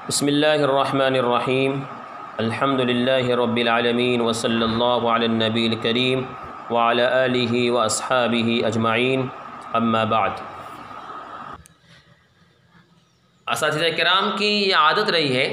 بسم اللہ الرحمن الرحیم الحمد للہ رب العالمین وصلی اللہ علی النبی الکریم وعلی آلہ واصحابہ اجمعین اما بعد۔ اساتذہ کرام کی یہ عادت رہی ہے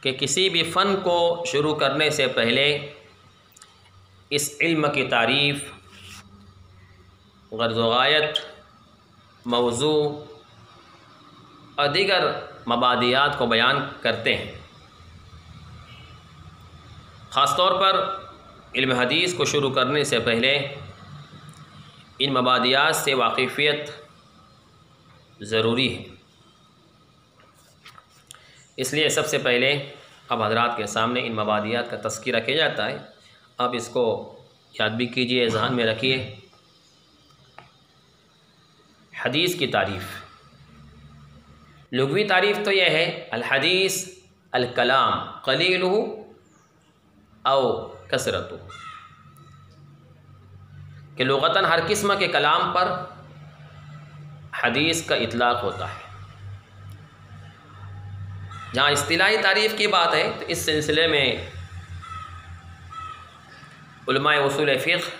کہ کسی بھی فن کو شروع کرنے سے پہلے اس علم کی تعریف، غرض و غایت، موضوع اور دیگر مبادیات کو بیان کرتے ہیں۔ خاص طور پر علم حدیث کو شروع کرنے سے پہلے ان مبادیات سے واقفیت ضروری ہے۔ اس لیے سب سے پہلے اب حضرات کے سامنے ان مبادیات کا تذکرہ کیا جاتا ہے۔ آپ اس کو یاد بھی کیجئے، ذہن میں رکھیے۔ حدیث کی تعریف، لغوی تعریف تو یہ ہے الحدیث الکلام قلیلہ او کثرتہ، کہ لغتاً ہر قسم کے کلام پر حدیث کا اطلاق ہوتا ہے۔ جہاں اصطلاحی تعریف کی بات ہے تو اس سلسلے میں علماء اصول فقہ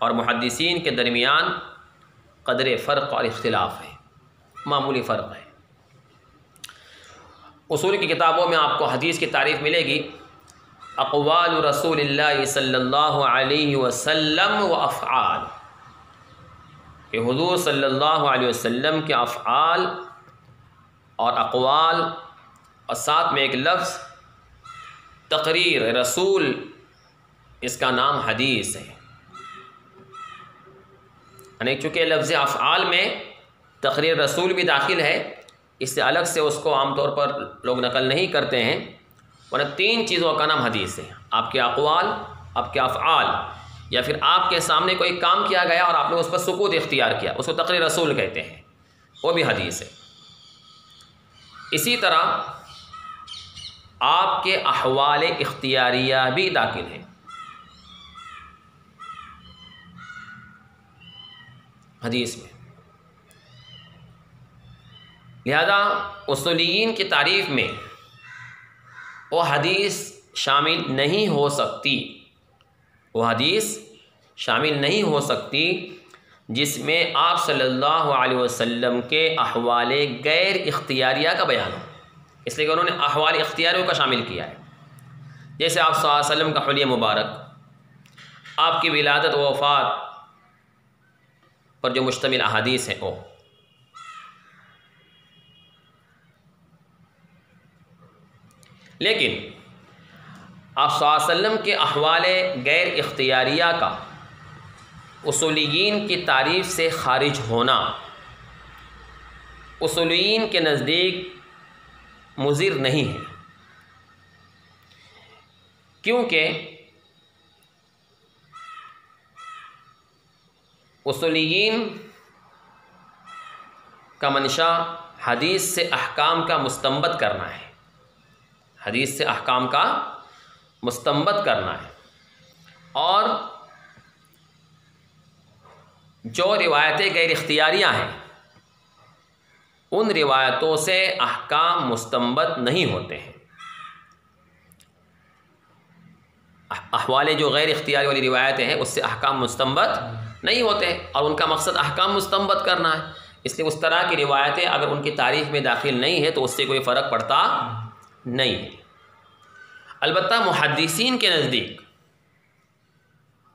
اور محدثین کے درمیان قدر فرق اور اختلاف ہے، معمولی فرق ہے۔ اصول کی کتابوں میں آپ کو حدیث کی تعریف ملے گی اقوال رسول اللہ صلی اللہ علیہ وسلم و افعال، کہ حضور صلی اللہ علیہ وسلم کے افعال اور اقوال، اور ساتھ میں ایک لفظ تقریر رسول، اس کا نام حدیث ہے۔ یعنی چونکہ لفظ افعال میں تقریر رسول بھی داخل ہے، اس سے الگ سے اس کو عام طور پر لوگ نقل نہیں کرتے ہیں، ورنہ تین چیزوں کا نام حدیث ہے: آپ کے اقوال، آپ کے افعال، یا پھر آپ کے سامنے کوئی کام کیا گیا اور آپ نے اس پر سکوت اختیار کیا، اس کو تقریر رسول کہتے ہیں، وہ بھی حدیث ہے۔ اسی طرح آپ کے احوال اختیاریہ بھی داخل ہیں حدیث میں۔ لہذا اصولیین کی تعریف میں وہ حدیث شامل نہیں ہو سکتی، وہ حدیث شامل نہیں ہو سکتی جس میں آپ صلی اللہ علیہ وسلم کے احوال غیر اختیاریہ کا بیان ہو، اس لیے کہ انہوں نے احوال اختیاریوں کا شامل کیا ہے۔ جیسے آپ صلی اللہ علیہ وسلم کا حلیہ مبارک، آپ کی ولادت و وفات پر جو مشتمل احادیث ہیں وہ۔ لیکن آپ صلی اللہ علیہ وسلم کے احوال غیر اختیاریہ کا اصولیین کی تعریف سے خارج ہونا اصولیین کے نزدیک مضر نہیں ہے، کیونکہ اصولیین کا منشا حدیث سے احکام کا مستنبط کرنا ہے، حدیث سے احکام کا مستنبط کرنا ہے، اور جو روایتیں غیر اختیاریہ ہیں ان روایتوں سے احکام مستنبط نہیں ہوتے ہیں۔ احوال جو غیر اختیاری والی روایتیں ہیں اس سے احکام مستنبط نہیں ہوتے ہیں، اور ان کا مقصد احکام مستنبط کرنا ہے، اس لیے اس طرح کی روایتیں اگر ان کی تعریف میں داخل نہیں ہے تو اس سے کوئی فرق پڑتا نہیں ہے۔ البتہ محدثین کے نزدیک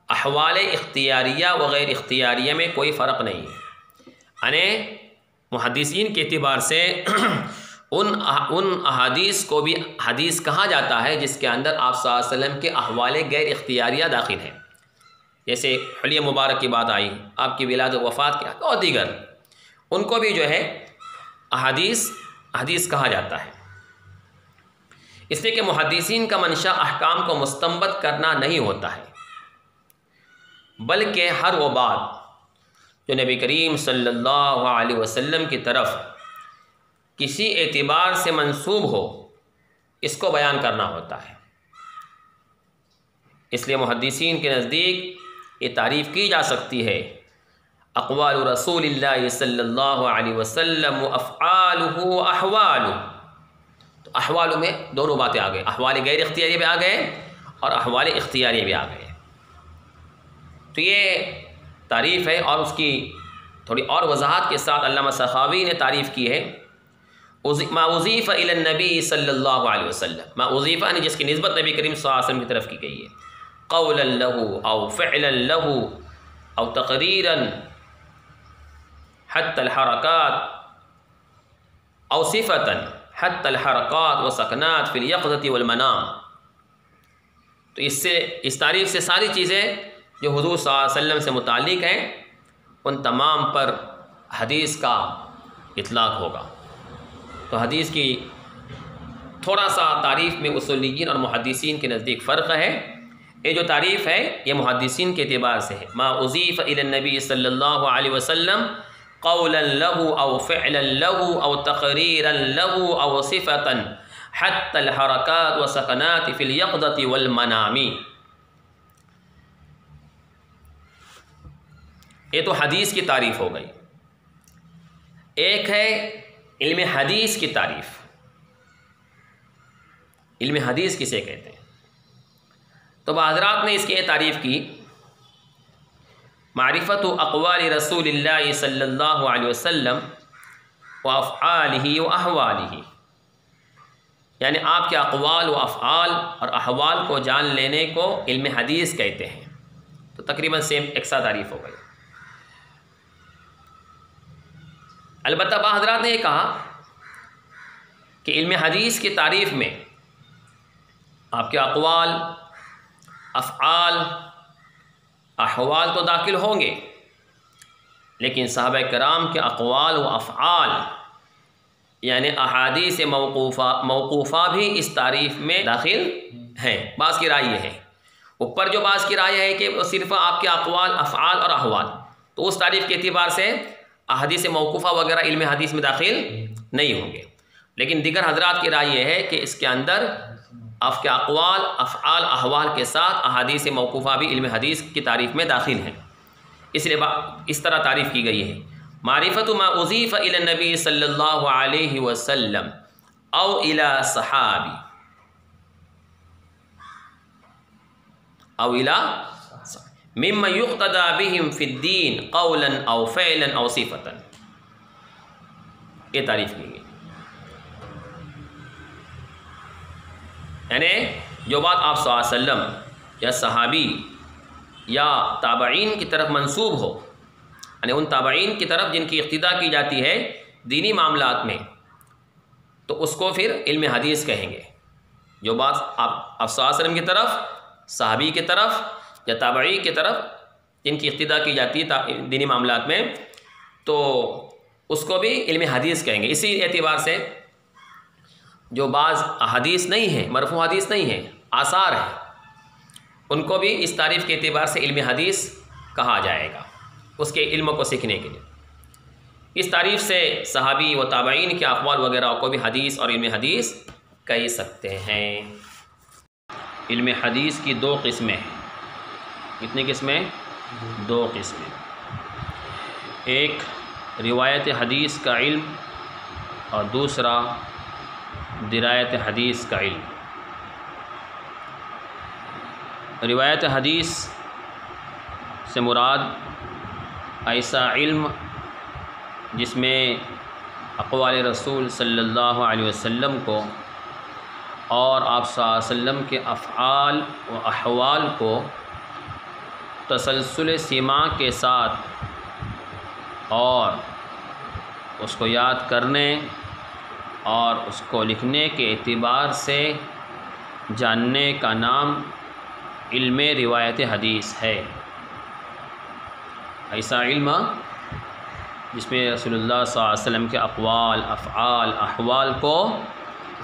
احوال اختیاریہ و غیر اختیاریہ میں کوئی فرق نہیں ہے، یعنی محدثین کے اعتبار سے ان احادیث کو بھی حدیث کہا جاتا ہے جس کے اندر آپ صلی اللہ علیہ وسلم کے احوال غیر اختیاریہ داخل ہیں۔ جیسے حلیہ مبارک کی بات آئی، آپ کی ولادت و وفات کی اور دیگر، ان کو بھی جو ہے حدیث کہا جاتا ہے۔ اس لیے کہ محدثین کا منشا احکام کو مستنبط کرنا نہیں ہوتا ہے، بلکہ ہر وہ بات جو نبی کریم صلی اللہ علیہ وسلم کی طرف کسی اعتبار سے منسوب ہو اس کو بیان کرنا ہوتا ہے۔ اس لیے محدثین کے نزدیک یہ تعریف کی جا سکتی ہے اقوال رسول اللہ صلی اللہ علیہ وسلم و افعالہ و احوالہ، احوال میں دونوں باتیں آ گئے، احوال غیر اختیاری بھی آ گئے اور احوال اختیاری بھی آ گئے۔ تو یہ تعریف ہے، اور اس کی تھوڑی اور وضاحت کے ساتھ علامہ سخاوی نے تعریف کی ہے، ما اضیف الی النبی صلی اللہ علیہ وسلم، ما اضیف یعنی جس کی نسبت نبی کریم صلی اللہ علیہ وسلم کی طرف کی گئی ہے، قولا له او فعلا له او تقریرا حتی الحرکات او صفتا حتی الحرکات وسکنات فی الیقظۃ والمنام۔ تو اس تعریف سے ساری چیزیں جو حضور صلی اللہ علیہ وسلم سے متعلق ہیں ان تمام پر حدیث کا اطلاق ہوگا۔ تو حدیث کی تھوڑا سا تعریف میں اصولیین اور محدثین کے نزدیک فرق ہے۔ یہ جو تعریف ہے یہ محدثین کے اعتبار سے ہے، ما اضیف الی النبی صلی اللہ علیہ وسلم قولا له او فعلا له او تقریرا له او صفتا حتی الحرکات وسکنات فی الیقظۃ والمنام۔ یہ تو حدیث کی تعریف ہو گئی۔ ایک ہے علم حدیث کی تعریف۔ علم حدیث کسے کہتے ہیں؟ تو حضرات نے اس کی تعریف کی، معرفت اقوال رسول اللہ صلی اللہ علیہ وسلم و افعالہ و احوالہ، یعنی آپ کے اقوال و افعال اور احوال کو جان لینے کو علم حدیث کہتے ہیں۔ تو تقریباً سیم ایک سا تعریف ہو گئی۔ البتہ بعض حضرات نے یہ کہا کہ علم حدیث کی تعریف میں آپ کے اقوال، افعال، احوال تو داخل ہوں گے، لیکن صحابہ کرام کے اقوال و افعال یعنی احادیث موقوفہ بھی اس تعریف میں داخل ہیں۔ بعض کی رائے یہ ہے، اوپر جو بعض کی رائے ہے کہ وہ صرف آپ کے اقوال، افعال اور احوال، تو اس تعریف کے اعتبار سے احادیث موقوفہ وغیرہ علم حدیث میں داخل نہیں ہوں گے، لیکن دیگر حضرات کی رائے یہ ہے کہ اس کے اندر آپ کے اقوال، افعال، احوال کے ساتھ احادیث موقوفہ بھی علم حدیث کی تعریف میں داخل ہیں۔ اس لیے اس طرح تعریف کی گئی ہے، معرفت ما اضیف الی النبی صلی اللہ علیہ وسلم او الی صحابی او الی مما یقتدی بہم فی الدین قولا او فعلا او صفتا۔ یہ تعریف کی گئی، یعنی جو بات آپ صلی اللہ علیہ وسلم یا صحابی یا تابعین کی طرف منسوب ہو، یعنی ان تابعین کی طرف جن کی اقتداء کی جاتی ہے دینی معاملات میں، تو اس کو پھر علم حدیث کہیں گے۔ جو بات آپ صلی اللہ علیہ وسلم کی طرف، صحابی کی طرف یا تابعی کی طرف جن کی اقتداء کی جاتی ہے دینی معاملات میں، تو اس کو بھی علم حدیث کہیں گے۔ اسی اعتبار سے جو بعض احادیث نہیں ہیں، مرفوع حدیث نہیں ہیں، آثار ہیں، ان کو بھی اس تعریف کے اعتبار سے علم حدیث کہا جائے گا، اس کے علم کو سیکھنے کے لیے۔ اس تعریف سے صحابی و تابعین کے اقوال وغیرہ کو بھی حدیث اور علم حدیث کہہ سکتے ہیں۔ علم حدیث کی دو قسمیں ہیں۔ کتنی قسمیں؟ دو قسمیں۔ ایک روایت حدیث کا علم اور دوسرا درایت حدیث کا علم۔ روایت حدیث سے مراد ایسا علم جس میں اقوال رسول صلی اللہ علیہ وسلم کو اور آپ صلی اللہ علیہ وسلم کے افعال و احوال کو تسلسل سماع کے ساتھ اور اس کو یاد کرنے اور اس کو لکھنے کے اعتبار سے جاننے کا نام علم روایت حدیث ہے۔ ایسا علم جس میں رسول اللہ صلی اللہ علیہ وسلم کے اقوال، افعال، احوال کو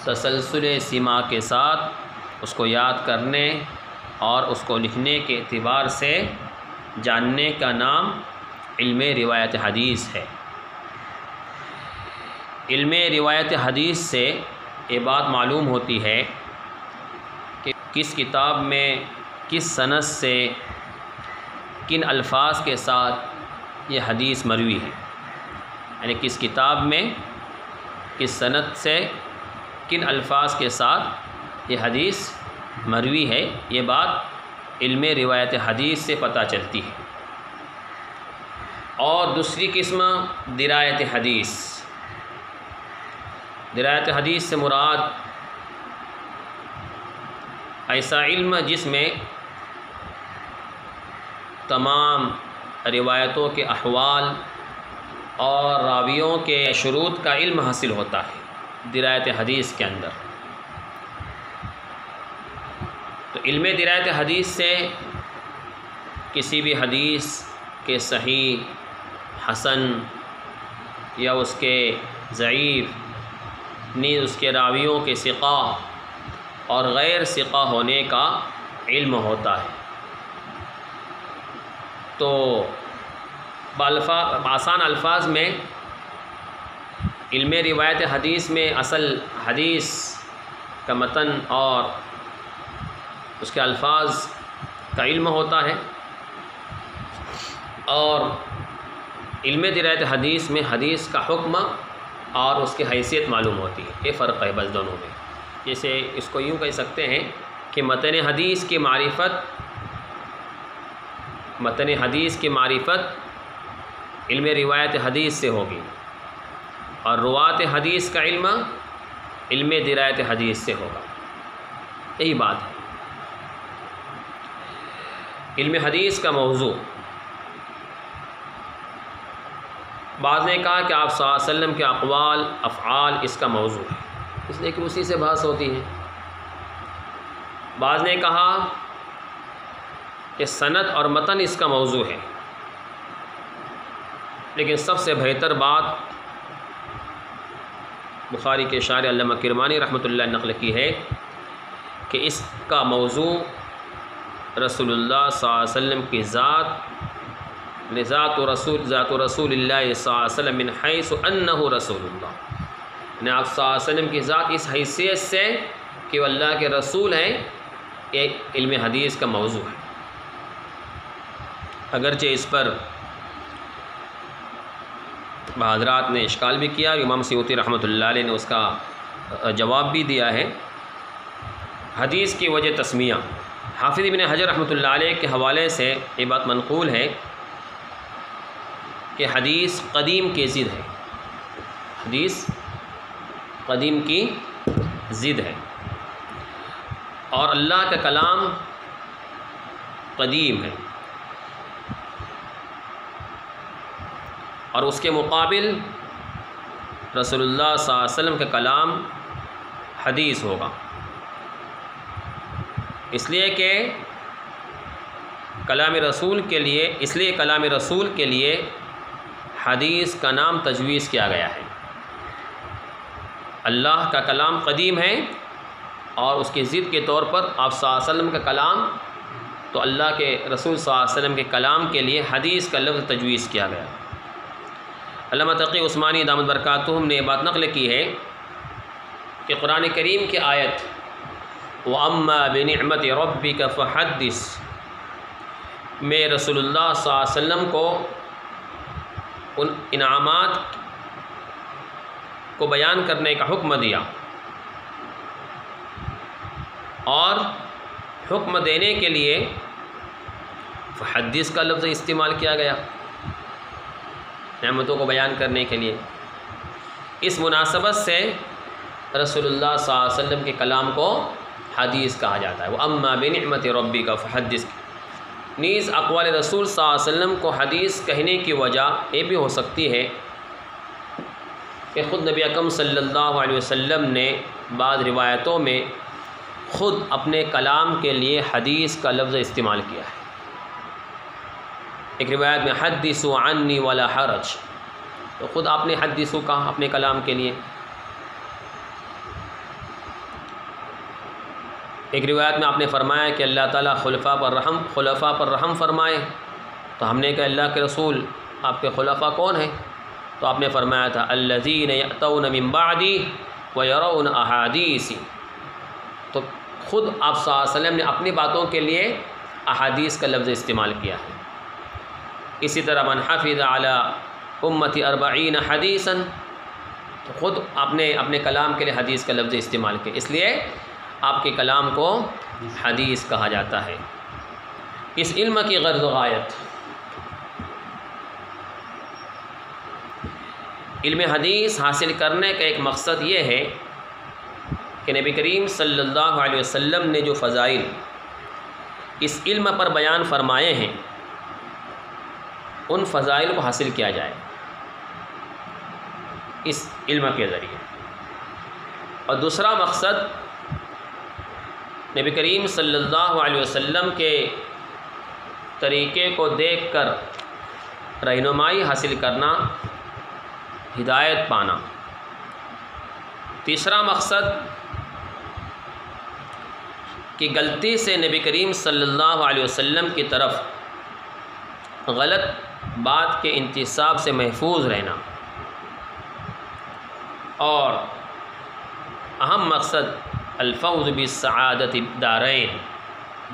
تسلسل سماع کے ساتھ اس کو یاد کرنے اور اس کو لکھنے کے اعتبار سے جاننے کا نام علم روایت حدیث ہے۔ علم روایت حدیث سے یہ بات معلوم ہوتی ہے کہ کس کتاب میں کس سند سے کن الفاظ کے ساتھ یہ حدیث مروی ہے، یعنی کس کتاب میں کس سند سے کن الفاظ کے ساتھ یہ حدیث مروی ہے، یہ بات علم روایت حدیث سے پتہ چلتی ہے۔ اور دوسری قسم درایت حدیث۔ درایت حدیث سے مراد ایسا علم جس میں تمام روایتوں کے احوال اور راویوں کے شروط کا علم حاصل ہوتا ہے درایت حدیث کے اندر۔ تو علم درایت حدیث سے کسی بھی حدیث کے صحیح، حسن یا اس کے ضعیف، نیز اس کے راویوں کے ثقہ اور غیر ثقہ ہونے کا علم ہوتا ہے۔ تو آسان الفاظ میں علم روایت حدیث میں اصل حدیث کا متن اور اس کے الفاظ کا علم ہوتا ہے، اور علم درایت حدیث میں حدیث کا حکم اور اس کی حیثیت معلوم ہوتی ہے۔ یہ فرق ہے بس دونوں میں۔ جیسے اس کو یوں کہہ سکتے ہیں کہ متن حدیث کی معرفت علم روایت حدیث سے ہوگی، اور روات حدیث کا علم درایت حدیث سے ہوگا۔ یہی بات ہے۔ علم حدیث کا موضوع، بعض نے کہا کہ آپ صلی اللہ علیہ وسلم کے اقوال افعال اس کا موضوع ہے، اس لیے کہ اسی سے بحث ہوتی ہے۔ بعض نے کہا کہ سند اور متن اس کا موضوع ہے، لیکن سب سے بہتر بات بخاری کے شارح علامہ کرمانی رحمۃ اللہ نقل کی ہے کہ اس کا موضوع رسول اللہ صلی اللہ علیہ وسلم کی ذات رسول اللہ صلی اللہ علیہ وسلم من حیث انہ رسول اللہ، یعنی آپ صلی اللہ علیہ وسلم کی ذات اس حیثیت سے کہ وہ اللہ کے رسول ہیں، یہ علم حدیث کا موضوع ہے۔ اگرچہ اس پر حضرات نے اشکال بھی کیا، امام سیوطی رحمۃ اللہ علیہ نے اس کا جواب بھی دیا ہے۔ حدیث کی وجہ تسمیہ، حافظ ابن حجر رحمۃ اللہ علیہ کے حوالے سے یہ بات منقول ہے کہ حدیث قدیم کی ضد ہے، حدیث قدیم کی ضد ہے، اور اللہ کا کلام قدیم ہے، اور اس کے مقابل رسول اللہ صلی اللہ علیہ وسلم کا کلام حدیث ہوگا، اس لیے کہ کلام رسول کے لیے حدیث کا نام تجویز کیا گیا ہے۔ اللہ کا کلام قدیم ہے، اور اس کی ضد کے طور پر آپ صلی اللہ علیہ وسلم کا کلام، تو اللہ کے رسول صلی اللہ علیہ وسلم کے کلام کے لیے حدیث کا لفظ تجویز کیا گیا۔ علامہ تقی عثمانی دامت برکاتہم نے یہ بات نقل کی ہے کہ قرآن کریم کی آیت وَأَمَّا بِنِعْمَةِ رَبِّكَ فَحَدِّثْ میں رسول اللہ صلی اللہ علیہ وسلم کو ان انعامات کو بیان کرنے کا حکم دیا، اور حکم دینے کے لیے فحدث کا لفظ استعمال کیا گیا نعمتوں کو بیان کرنے کے لیے۔ اس مناسبت سے رسول اللہ صلی اللہ علیہ وسلم کے کلام کو حدیث کہا جاتا ہے۔ وَأَمَّا بِنِعْمَةِ رَبِّكَ فَحَدِّثْ نیز اقوال رسول صلی اللہ علیہ وسلم کو حدیث کہنے کی وجہ یہ بھی ہو سکتی ہے کہ خود نبی اکرم صلی اللہ علیہ وسلم نے بعض روایتوں میں خود اپنے کلام کے لیے حدیث کا لفظ استعمال کیا ہے۔ ایک روایت میں حدثوا عنی ولا حرج، تو خود آپ نے حدثوا کہا اپنے کلام کے لیے۔ ایک روایت میں آپ نے فرمایا کہ اللہ تعالیٰ خلفاء پر رحم فرمائے، تو ہم نے کہا اللہ کے رسول آپ کے خلفاء کون ہیں؟ تو آپ نے فرمایا تھا الذین یأتون من بعدی ویرون احادیثی، تو خود آپ صلی اللہ علیہ وسلم نے اپنی باتوں کے لیے احادیث کا لفظ استعمال کیا ہے۔ اسی طرح من حفظ علی امتی 40 حدیثا، تو خود آپ نے اپنے کلام کے لیے حدیث کا لفظ استعمال کیا، اس لیے آپ کے کلام کو حدیث کہا جاتا ہے۔ اس علم کی غرض و غایت، علم حدیث حاصل کرنے کا ایک مقصد یہ ہے کہ نبی کریم صلی اللہ علیہ وسلم نے جو فضائل اس علم پر بیان فرمائے ہیں ان فضائل کو حاصل کیا جائے اس علم کے ذریعے۔ اور دوسرا مقصد نبی کریم صلی اللہ علیہ وسلم کے طریقے کو دیکھ کر رہنمائی حاصل کرنا، ہدایت پانا۔ تیسرا مقصد کہ غلطی سے نبی کریم صلی اللہ علیہ وسلم کی طرف غلط بات کے انتساب سے محفوظ رہنا۔ اور اہم مقصد الفوز بالسعادت الدارین،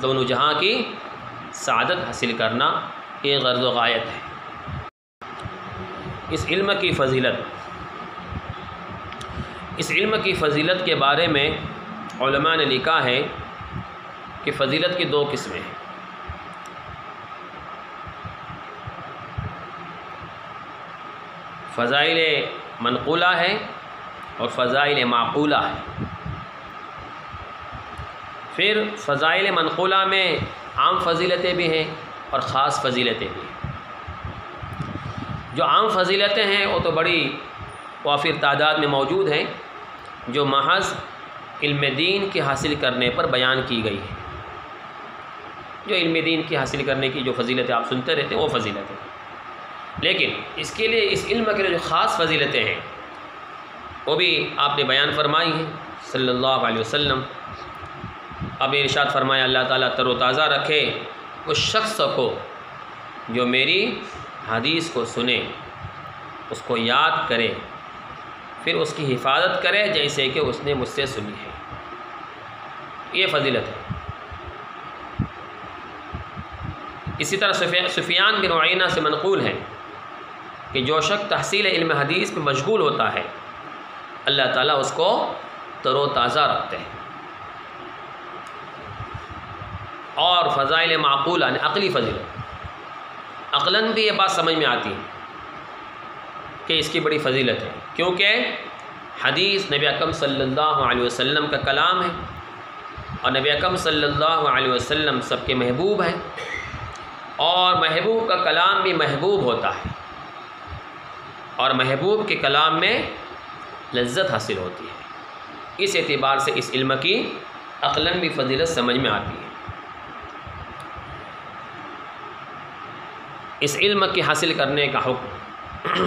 دونوں جہاں کی سعادت حاصل کرنا، یہ غرض و غایت ہے۔ اس علم کی فضیلت کے بارے میں علماء نے لکھا ہے کہ فضیلت کی دو قسمیں ہیں۔ فضائل منقولہ ہے اور فضائل معقولہ ہے۔ پھر فضائل منقولہ میں عام فضیلتیں بھی ہیں اور خاص فضیلتیں بھی ہیں۔ جو عام فضیلتیں ہیں وہ تو بڑی وافر تعداد میں موجود ہیں، جو محض علم دین کے حاصل کرنے پر بیان کی گئی ہے۔ جو علم دین کی حاصل کرنے کی جو فضیلتیں آپ سنتے رہتے ہیں وہ فضیلتیں، لیکن اس کے لیے اس علم کے لیے جو خاص فضیلتیں ہیں وہ بھی آپ نے بیان فرمائی ہیں صلی اللہ علیہ وسلم۔ اب ارشاد فرمایا اللہ تعالیٰ تر و تازہ رکھے اس شخص کو جو میری حدیث کو سنے، اس کو یاد کرے، پھر اس کی حفاظت کرے جیسے کہ اس نے مجھ سے سنی ہے۔ یہ فضیلت ہے۔ اسی طرح سفیان بن عیینہ سے منقول ہے کہ جو شخص تحصیل علم حدیث میں مشغول ہوتا ہے اللہ تعالیٰ اس کو تر و تازہ رکھتے ہیں۔ اور فضائل معقولہ یعنی عقلی فضیلت، عقلاً بھی یہ بات سمجھ میں آتی ہے کہ اس کی بڑی فضیلت ہے، کیونکہ حدیث نبی اکرم صلی اللہ علیہ وسلم کا کلام ہے، اور نبی اکرم صلی اللہ علیہ وسلم سب کے محبوب ہیں، اور محبوب کا کلام بھی محبوب ہوتا ہے، اور محبوب کے کلام میں لذت حاصل ہوتی ہے۔ اس اعتبار سے اس علم کی عقلاً بھی فضیلت سمجھ میں آتی ہے۔ اس علم کی حاصل کرنے کا حکم،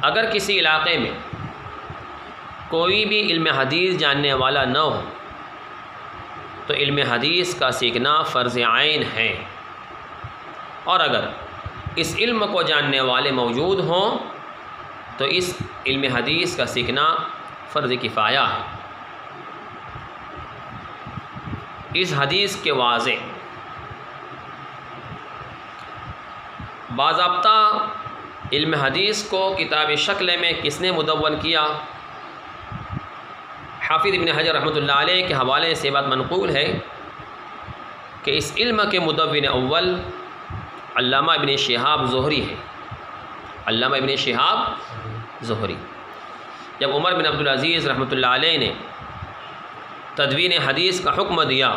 اگر کسی علاقے میں کوئی بھی علم حدیث جاننے والا نہ ہو تو علم حدیث کا سیکھنا فرض عین ہے، اور اگر اس علم کو جاننے والے موجود ہوں تو اس علم حدیث کا سیکھنا فرض کفایہ ہے۔ اس حدیث کے واضح باضابطہ علم حدیث کو کتاب شکل میں کس نے مدون کیا؟ حافظ ابن حجر رحمۃ اللہ علیہ کے حوالے سے بات منقول ہے کہ اس علم کے مدون اول علامہ ابن شہاب زہری ہے۔ علامہ ابن شہاب زہری جب عمر بن عبدالعزیز رحمۃ اللہ علیہ نے تدوین حدیث کا حکم دیا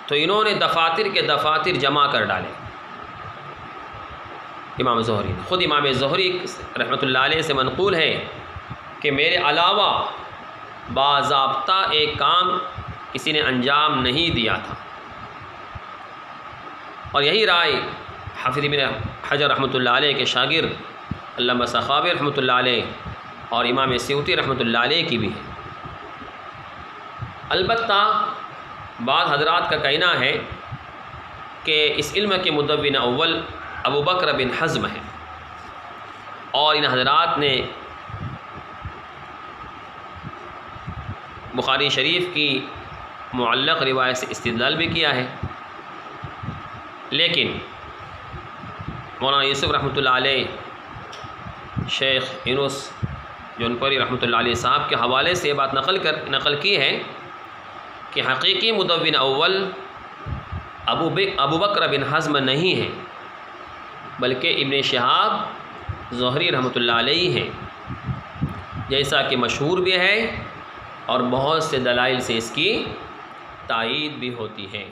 تو انہوں نے دفاتر کے دفاتر جمع کر ڈالے۔ امام زہری نے خود امام زہری رحمۃ اللہ علیہ سے منقول ہے کہ میرے علاوہ باضابطہ ایک کام کسی نے انجام نہیں دیا تھا، اور یہی رائے حافظ ابن حجر رحمۃ اللہ علیہ کے شاگرد علامہ سخاوی رحمۃ اللہ علیہ اور امام سیوطی رحمۃ اللہ علیہ کی بھی ہے۔ البتہ بعض حضرات کا کہنا ہے کہ اس علم کے مدون اول ابو بکر بن حزم ہے، اور ان حضرات نے بخاری شریف کی معلق روایت سے استدلال بھی کیا ہے، لیکن مولانا یوسف رحمۃ اللہ علیہ شیخ یونس جونپری رحمۃ اللہ علیہ صاحب کے حوالے سے بات نقل کی ہے کہ حقیقی مدون اول ابو بکر بن حزم نہیں ہے، بلکہ ابن شہاب زہری رحمۃ اللہ علیہ ہیں، جیسا کہ مشہور بھی ہے اور بہت سے دلائل سے اس کی تائید بھی ہوتی ہے۔